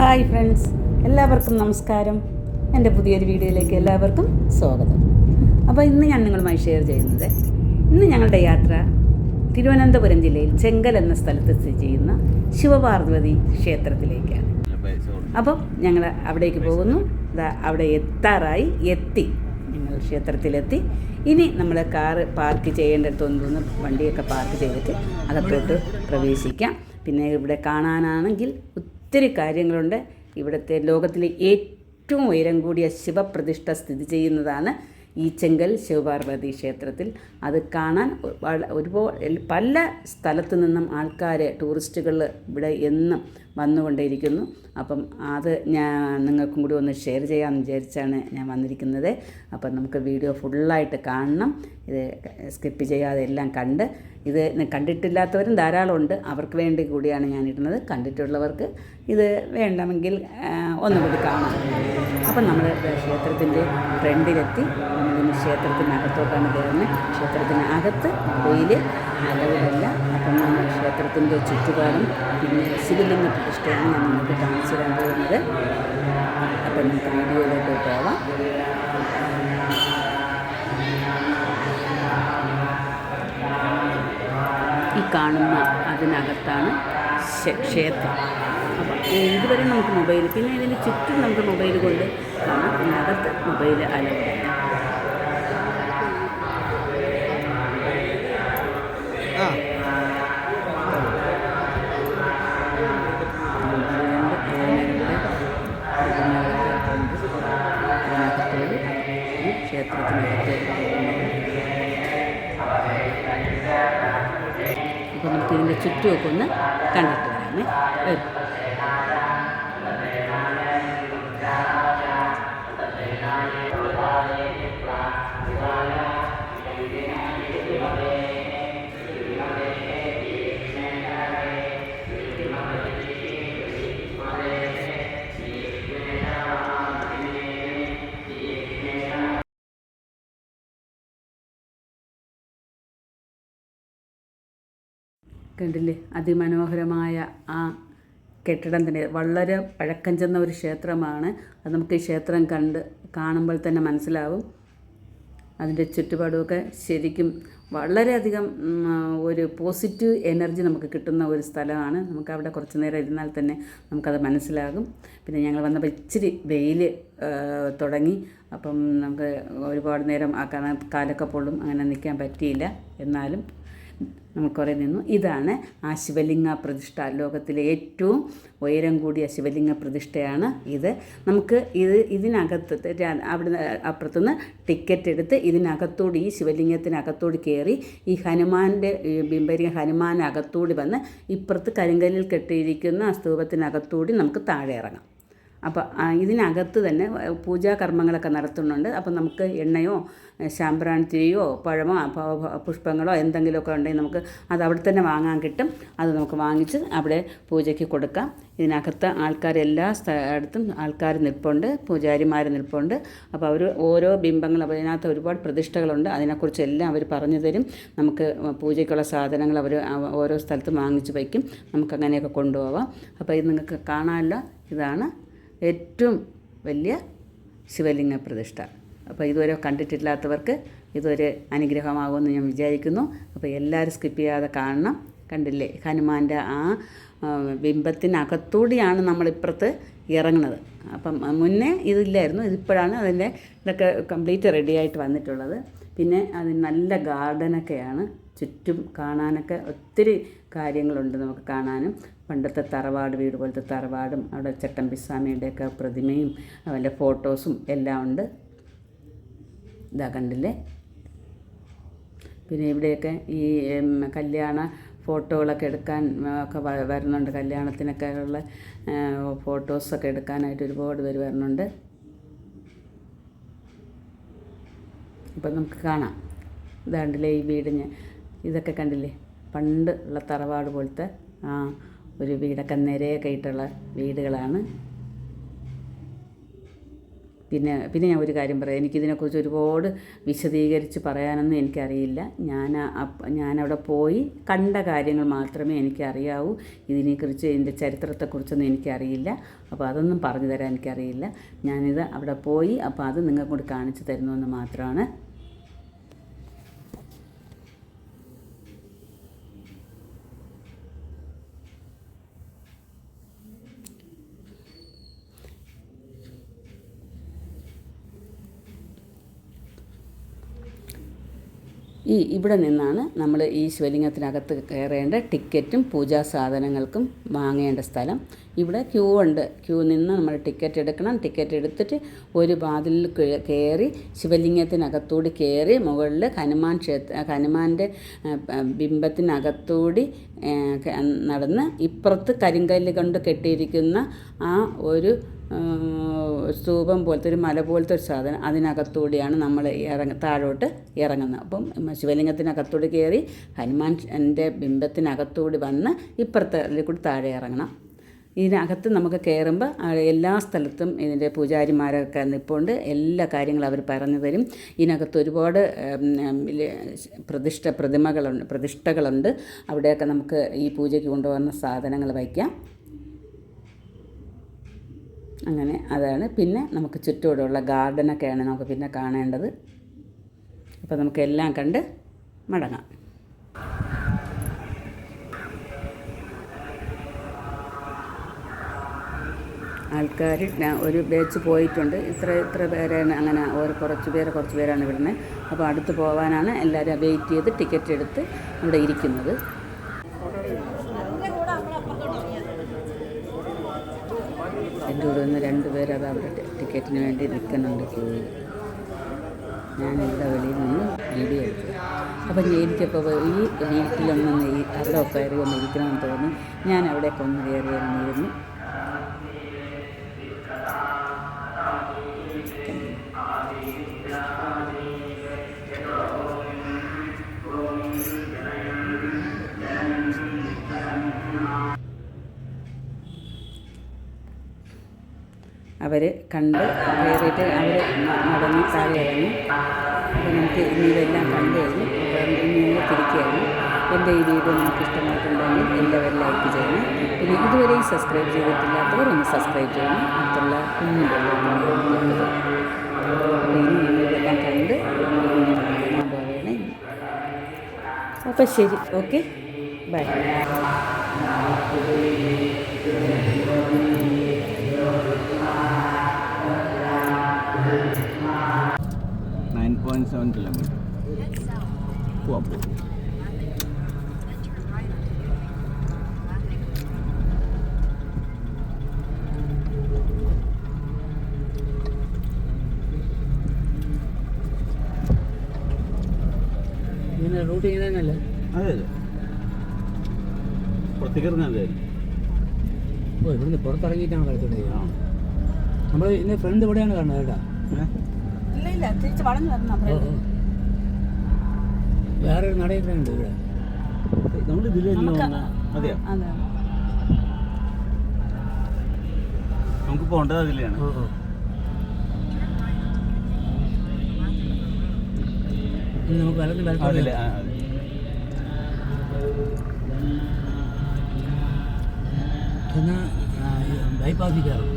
Hi friends, എല്ലാവർക്കും നമസ്കാരം. എൻ്റെ പുതിയൊരു വീഡിയോയിലേക്ക് എല്ലാവർക്കും സ്വാഗതം. അപ്പോൾ ഇന്ന് ഞാൻ നിങ്ങളുമായി ഷെയർ ചെയ്യുന്നത്, ഇന്ന് ഞങ്ങളുടെ യാത്ര തിരുവനന്തപുരം ജില്ലയിൽ ചെങ്കൽ എന്ന സ്ഥലത്ത് സ്ഥിതി ചെയ്യുന്ന ശിവപാർവതി ക്ഷേത്രത്തിലേക്കാണ്. അപ്പം ഞങ്ങൾ അവിടേക്ക് പോകുന്നു. അവിടെ എത്തി ഞങ്ങൾ ക്ഷേത്രത്തിലെത്തി. ഇനി നമ്മൾ കാറ് പാർക്ക് ചെയ്യേണ്ടടുത്തൊന്ന് വണ്ടിയൊക്കെ പാർക്ക് ചെയ്തിട്ട് അകത്തോട്ട് പ്രവേശിക്കാം. പിന്നെ ഇവിടെ കാണാനാണെങ്കിൽ ഒത്തിരി കാര്യങ്ങളുണ്ട്. ഇവിടുത്തെ ലോകത്തിലെ ഏറ്റവും ഉയരം കൂടിയ ശിവപ്രതിഷ്ഠ സ്ഥിതി ചെയ്യുന്നതാണ് ഈ ചെങ്കൽ ശിവപാർവതി ക്ഷേത്രത്തിൽ. അത് കാണാൻ ഒരുപാട് പല സ്ഥലത്തു നിന്നും ആൾക്കാർ, ടൂറിസ്റ്റുകൾ ഇവിടെ എന്നും വന്നുകൊണ്ടേയിരിക്കുന്നു. അപ്പം അത് ഞാൻ നിങ്ങൾക്കും കൂടി ഒന്ന് ഷെയർ ചെയ്യാമെന്ന് വിചാരിച്ചാണ് ഞാൻ വന്നിരിക്കുന്നത്. അപ്പം നമുക്ക് വീഡിയോ ഫുള്ളായിട്ട് കാണണം. ഇത് സ്കിപ്പ് ചെയ്യാതെ എല്ലാം കണ്ട്, ഇത് കണ്ടിട്ടില്ലാത്തവരും ധാരാളമുണ്ട്, അവർക്ക് വേണ്ടി കൂടിയാണ് ഞാൻ ഇടുന്നത്. കണ്ടിട്ടുള്ളവർക്ക് ഇത് വേണമെങ്കിൽ ഒന്നുകൂടി കാണാം. അപ്പം നമ്മൾ ക്ഷേത്രത്തിൻ്റെ ഫ്രണ്ടിലെത്തി. നമ്മളിന്ന് ക്ഷേത്രത്തിനകത്തോട്ടാണ് കയറുന്നത്. ക്ഷേത്രത്തിനകത്ത് മൊബൈൽ അലവിലല്ല. അപ്പം നമ്മൾ ക്ഷേത്രത്തിൻ്റെ ചുറ്റുപാടും പിന്നെ ശിവലിംഗ പ്രതിഷ്ഠയാണ് ഞാൻ നിങ്ങൾക്ക് കാണിച്ചു തരാൻ പോകുന്നത്. അപ്പം നമുക്ക് വീഡിയോയിലേക്ക് പോവാം. ഈ കാണുന്ന അതിനകത്താണ് ക്ഷേത്രം. അപ്പം ഇതുവരെ നമുക്ക് മൊബൈൽ, പിന്നെ ഇതിന് ചുറ്റും നമുക്ക് മൊബൈൽ കൊണ്ട് കാണാം. ഇതിനകത്ത് മൊബൈൽ അലവില്ല. ക്ഷേത്രത്തിനകത്ത് അപ്പോൾ നമുക്ക് ഇതിൻ്റെ ചുറ്റുമൊക്കെ ഒന്ന് കണ്ടിട്ട് വരാമേ. കണ്ടില്ലേ, അതിമനോഹരമായ ആ കെട്ടിടം തന്നെ. വളരെ പഴക്കം ചെന്ന ഒരു ക്ഷേത്രമാണ്. അത് നമുക്ക് ഈ ക്ഷേത്രം കാണുമ്പോൾ തന്നെ മനസ്സിലാവും. അതിൻ്റെ ചുറ്റുപാടുമൊക്കെ ശരിക്കും വളരെയധികം ഒരു പോസിറ്റീവ് എനർജി നമുക്ക് കിട്ടുന്ന ഒരു സ്ഥലമാണ്. നമുക്ക് അവിടെ കുറച്ച് നേരം ഇരുന്നാൽ തന്നെ നമുക്കത് മനസ്സിലാകും. പിന്നെ ഞങ്ങൾ വന്നപ്പോൾ ഇച്ചിരി വെയിൽ തുടങ്ങി. അപ്പം നമുക്ക് ഒരുപാട് നേരം ആ കാലൊക്കെ പൊള്ളും, അങ്ങനെ നിൽക്കാൻ പറ്റിയില്ല. എന്നാലും നമ്മൾ കുറേ നിന്നു. ഇതാണ് ആ ശിവലിംഗ പ്രതിഷ്ഠ. ലോകത്തിലെ ഏറ്റവും ഉയരം കൂടിയ ശിവലിംഗ പ്രതിഷ്ഠയാണ് ഇത്. നമുക്ക് ഇതിനകത്ത് അവിടെ അപ്പുറത്തുനിന്ന് ടിക്കറ്റ് എടുത്ത് ഇതിനകത്തോട്, ഈ ശിവലിംഗത്തിനകത്തോട് കയറി ഈ ഹനുമാൻ്റെ ബിംബരിക ഹനുമാനകത്തോടി വന്ന് ഇപ്പുറത്ത് കരിങ്കല്ലിൽ കെട്ടിയിരിക്കുന്ന സ്തൂപത്തിനകത്തോടി നമുക്ക് താഴെ ഇറങ്ങാം. അപ്പോൾ ഇതിനകത്ത് തന്നെ പൂജാകർമ്മങ്ങളൊക്കെ നടത്തുന്നുണ്ട്. അപ്പം നമുക്ക് എണ്ണയോ ശാമ്പ്രാണിത്തിരിയോ പഴമോ പുഷ്പങ്ങളോ എന്തെങ്കിലുമൊക്കെ ഉണ്ടെങ്കിൽ നമുക്ക് അത് അവിടെ തന്നെ വാങ്ങാൻ കിട്ടും. അത് നമുക്ക് വാങ്ങിച്ച് അവിടെ പൂജയ്ക്ക് കൊടുക്കാം. ഇതിനകത്ത് എല്ലാ സ്ഥലത്തും ആൾക്കാർ നിൽപ്പുണ്ട്, പൂജാരിമാർ നിൽപ്പുണ്ട്. അപ്പോൾ അവർ ഓരോ ബിംബങ്ങൾ, അപ്പോൾ ഇതിനകത്ത് ഒരുപാട് പ്രതിഷ്ഠകളുണ്ട്, അതിനെക്കുറിച്ചെല്ലാം അവർ പറഞ്ഞു തരും. നമുക്ക് പൂജയ്ക്കുള്ള സാധനങ്ങൾ അവർ ഓരോ സ്ഥലത്തും വാങ്ങിച്ച് വയ്ക്കും. നമുക്കങ്ങനെയൊക്കെ കൊണ്ടുപോകാം. അപ്പോൾ ഇത് നിങ്ങൾക്ക് കാണാമല്ലോ. ഇതാണ് ഏറ്റവും വലിയ ശിവലിംഗ പ്രതിഷ്ഠ. അപ്പോൾ ഇതുവരെ കണ്ടിട്ടില്ലാത്തവർക്ക് ഇതൊരു അനുഗ്രഹമാകുമെന്ന് ഞാൻ വിചാരിക്കുന്നു. അപ്പോൾ എല്ലാവരും സ്കിപ്പ് ചെയ്യാതെ കാണണം. കണ്ടില്ലേ, ഹനുമാൻ്റെ ആ ബിംബത്തിനകത്തൂടിയാണ് നമ്മളിപ്പുറത്ത് ഇറങ്ങുന്നത്. അപ്പം മുന്നേ ഇതില്ലായിരുന്നു, ഇതിപ്പോഴാണ് അതിൻ്റെ ഇതൊക്കെ കംപ്ലീറ്റ് റെഡിയായിട്ട് വന്നിട്ടുള്ളത്. പിന്നെ അത് നല്ല ഗാർഡനൊക്കെയാണ് ചുറ്റും. കാണാനൊക്കെ ഒത്തിരി കാര്യങ്ങളുണ്ട് നമുക്ക് കാണാനും. പണ്ടത്തെ തറവാട് വീട് പോലത്തെ തറവാടും അവിടെ ചട്ടമ്പിസ്വാമിയുടെയൊക്കെ പ്രതിമയും അവൻ്റെ ഫോട്ടോസും എല്ലാം ഉണ്ട്. ഇതാ കണ്ടില്ലേ. പിന്നെ ഇവിടെയൊക്കെ ഈ കല്യാണ ഫോട്ടോകളൊക്കെ എടുക്കാൻ ഒക്കെ വരുന്നുണ്ട്. കല്യാണത്തിനൊക്കെ ഉള്ള ഫോട്ടോസൊക്കെ എടുക്കാനായിട്ട് ഒരുപാട് പേര് വരുന്നുണ്ട്. ഇപ്പം നമുക്ക് കാണാം. ഇതാണ്ടില്ലേ ഈ വീടിന്, ഇതൊക്കെ കണ്ടില്ലേ, പണ്ട് ഉള്ള തറവാട് പോലത്തെ ഒരു വീടൊക്കെ നിരയൊക്കെ ആയിട്ടുള്ള വീടുകളാണ്. പിന്നെ ഞാൻ ഒരു കാര്യം പറയാം, എനിക്കിതിനെക്കുറിച്ച് ഒരുപാട് വിശദീകരിച്ച് പറയാനൊന്നും എനിക്കറിയില്ല. ഞാനവിടെ പോയി കണ്ട കാര്യങ്ങൾ മാത്രമേ എനിക്കറിയാവൂ. ഇതിനെക്കുറിച്ച് ഇതിൻ്റെ ചരിത്രത്തെക്കുറിച്ചൊന്നും എനിക്കറിയില്ല. അപ്പോൾ അതൊന്നും പറഞ്ഞു തരാൻ എനിക്കറിയില്ല. ഞാനിത് അവിടെ പോയി അപ്പോൾ അത് നിങ്ങൾക്ക് കൂടി കാണിച്ചു തരുന്നുവെന്ന് മാത്രമാണ്. ഇവിടെ നിന്നാണ് നമ്മൾ ഈ ശിവലിംഗത്തിനകത്ത് കയറേണ്ട ടിക്കറ്റും പൂജാ സാധനങ്ങൾക്കും വാങ്ങേണ്ട സ്ഥലം. ഇവിടെ ക്യൂ ഉണ്ട്. ക്യൂ നിന്ന് നമ്മൾ ടിക്കറ്റ് എടുക്കണം. ടിക്കറ്റ് എടുത്തിട്ട് ഒരു വാതിലിൽ കയറി ശിവലിംഗത്തിനകത്തൂടി കയറി മുകളിൽ ഹനുമാൻ്റെ ബിംബത്തിനകത്തൂടി നടന്ന് ഇപ്പുറത്ത് കരിങ്കല്ല് കൊണ്ട് കെട്ടിയിരിക്കുന്ന ആ ഒരു സ്തൂപം പോലത്തെ ഒരു മല പോലത്തെ ഒരു സാധനം, അതിനകത്തൂടിയാണ് നമ്മൾ താഴോട്ട് ഇറങ്ങുന്നത്. അപ്പം ശിവലിംഗത്തിനകത്തൂടി കയറി ഹനുമാൻ്റെ ബിംബത്തിനകത്തൂടി വന്ന് ഇപ്പുറത്തെ കൂടി താഴെ ഇറങ്ങണം. ഇതിനകത്ത് നമുക്ക് കയറുമ്പോൾ എല്ലാ സ്ഥലത്തും ഇതിൻ്റെ പൂജാരിമാരൊക്കെ നിൽപ്പുണ്ട്. എല്ലാ കാര്യങ്ങളും അവർ പറഞ്ഞു തരും. ഇതിനകത്ത് ഒരുപാട് പ്രതിഷ്ഠകളുണ്ട്. അവിടെയൊക്കെ നമുക്ക് ഈ പൂജയ്ക്ക് കൊണ്ടുപോകുന്ന സാധനങ്ങൾ വയ്ക്കാം. അങ്ങനെ അതാണ്. പിന്നെ നമുക്ക് ചുറ്റോടുള്ള ഗാർഡനൊക്കെയാണ് നമുക്ക് പിന്നെ കാണേണ്ടത്. അപ്പോൾ നമുക്കെല്ലാം കണ്ട് മടങ്ങാം. ആൾക്കാർ ഒരു ബാച്ച് പോയിട്ടുണ്ട്. ഇത്ര പേരാണ്, അങ്ങനെ കുറച്ച് പേരാണ് വിടുന്നത്. അപ്പോൾ അടുത്ത് പോകാനാണ് എല്ലാവരും വെയിറ്റ് ചെയ്ത് ടിക്കറ്റ് എടുത്ത് ഇവിടെ ഇരിക്കുന്നത്. എൻ്റെ കൂടെ നിന്ന് 2 പേര് അത് അവിടെ ടിക്കറ്റിന് വേണ്ടി നിൽക്കുന്നുണ്ട് ക്യൂവിൽ. ഞാനിവിടെ വെളിയിൽ നിന്ന് വീഡിയോ എടുത്തു. അപ്പം എനിക്കപ്പോൾ ഈ വീട്ടിലൊന്നും അവിടെ കയറി ഒന്ന് ഇരിക്കണമെന്ന് തോന്നി. ഞാൻ അവിടെയൊക്കെ ഒന്ന് കയറി ഇറങ്ങിയിരുന്നു. അവർ കണ്ട് കയറിയിട്ട് അവർ മടങ്ങി താഴെ ഇറങ്ങി. അപ്പോൾ നമുക്ക് ഇനി ഇതെല്ലാം കണ്ടു കഴിഞ്ഞ് ഇനി തിരിക്കുകയാണ്. എൻ്റെ ഈ വീഡിയോ നിങ്ങൾക്ക് ഇഷ്ടമായിട്ടുണ്ടെങ്കിൽ എല്ലാവരും ലൈക്ക് ചെയ്യണം. പിന്നെ ഇതുവരെയും സബ്സ്ക്രൈബ് ചെയ്തിട്ടില്ലാത്തവർ ഒന്ന് സബ്സ്ക്രൈബ് ചെയ്യണം. അടുത്തുള്ള കുഞ്ഞുണ്ട്. അപ്പോൾ ഇനി ഞങ്ങളിതെല്ലാം കണ്ട് കാണാൻ പോവുകയാണ്. അപ്പോൾ ശരി, ഓക്കെ, ബൈ. 9.7 kilometers. പോവാം. ഇങ്ങനെ റൂട്ട് ചെയ്തതന്നല്ലേ? അതെ അതെ, പുറത്തേക്ക് ഇറങ്ങാതെ. ഓ, ഇവിടുന്ന് പുറത്തിറങ്ങിയിട്ടാണ് കളിച്ചോണ്ടേ. നമ്മൾ ഇന്ന് ഫ്രണ്ട് ഇവിടെയാണ് കാണുന്നത് കേട്ടോ. ഇല്ല, തിരിച്ച് വളഞ്ഞു വരണം. വേറൊരു നടയൊക്കെ ഉണ്ട് ഇവിടെ. നമ്മൾ ഇതിലല്ലോ. അതെയോ? നമുക്ക് പോകേണ്ടത് അതിലാണ്. നമുക്ക് വലതും അതില്ല. എന്നാൽ ബൈപ്പാസിൽ കയറും.